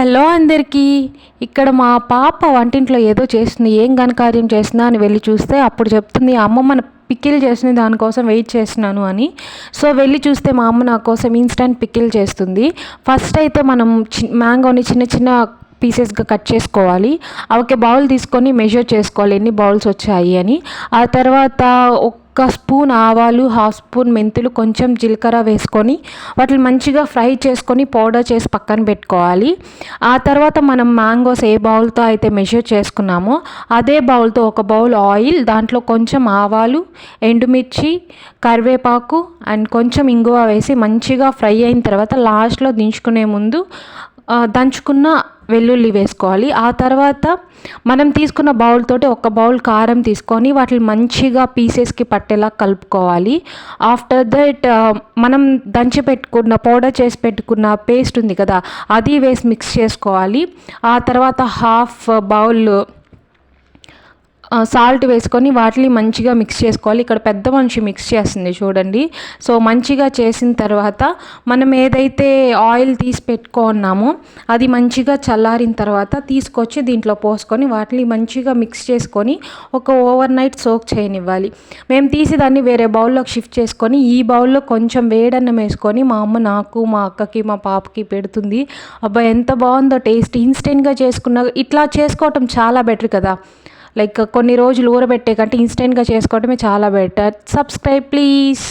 Hello అందరికీ. ఇక్కడ మా పాప వంటింట్లో ఏదో చేస్తుంది, ఏం ఘనకార్యం చేస్తుందా అని వెళ్ళి చూస్తే అప్పుడు చెప్తుంది, అమ్మ మన పికిల్ చేసింది దానికోసం వెయిట్ చేస్తున్నాను అని. సో వెళ్ళి చూస్తే మా అమ్మ నా కోసం ఇన్స్టంట్ పికిల్ చేస్తుంది. ఫస్ట్ అయితే మనం మ్యాంగోని చిన్న చిన్న పీసెస్గా కట్ చేసుకోవాలి. ఒక బౌల్ తీసుకొని మెజర్ చేసుకోవాలి ఎన్ని బౌల్స్ వచ్చాయి అని. ఆ తర్వాత ఒక స్పూన్ ఆవాలు, హాఫ్ స్పూన్ మెంతులు, కొంచెం జీలకర్ర వేసుకొని వాటిని మంచిగా ఫ్రై చేసుకొని పౌడర్ చేసి పక్కన పెట్టుకోవాలి. ఆ తర్వాత మనం మ్యాంగోస్ ఏ బౌల్తో అయితే మెజర్ చేసుకున్నామో అదే బౌల్తో ఒక బౌల్ ఆయిల్, దాంట్లో కొంచెం ఆవాలు, ఎండుమిర్చి, కరివేపాకు అండ్ కొంచెం ఇంగువ వేసి మంచిగా ఫ్రై అయిన తర్వాత లాస్ట్లో దించుకునే ముందు దంచుకున్న వెల్లుల్లి వేసుకోవాలి. ఆ తర్వాత మనం తీసుకున్న బౌల్ తోటి ఒక బౌల్ కారం తీసుకొని వాటిని మంచిగా పీసెస్కి పట్టేలా కలుపుకోవాలి. ఆఫ్టర్ దట్ మనం దంచి పెట్టుకున్న పౌడర్ చేసి పెట్టుకున్న పేస్ట్ ఉంది కదా, అది వేసి మిక్స్ చేసుకోవాలి. ఆ తర్వాత హాఫ్ బౌల్ సాల్ట్ వేసుకొని వాటిని మంచిగా మిక్స్ చేసుకోవాలి. ఇక్కడ పెద్ద మనిషి మిక్స్ చేస్తుంది చూడండి. సో మంచిగా చేసిన తర్వాత మనం ఏదైతే ఆయిల్ తీసి పెట్టుకున్నామో అది మంచిగా చల్లారిన తర్వాత తీసుకొచ్చి దీంట్లో పోసుకొని వాటిని మంచిగా మిక్స్ చేసుకొని ఒక ఓవర్ నైట్ సోక్ చేయనివ్వాలి. మేము తీసి దాన్ని వేరే బౌల్లోకి షిఫ్ట్ చేసుకొని ఈ బౌల్లో కొంచెం వేడన్నం వేసుకొని మా అమ్మ నాకు, మా అక్కకి, మా పాపకి పెడుతుంది. అబ్బా ఎంత బాగుందో టేస్ట్. ఇన్స్టెంట్గా చేసుకున్న ఇట్లా చేసుకోవటం చాలా బెటర్ కదా. లైక్ కొన్ని రోజులు ఊరబెట్టే కంటే ఇన్స్టెంట్గా చేసుకోవడమే చాలా బెటర్. Subscribe please.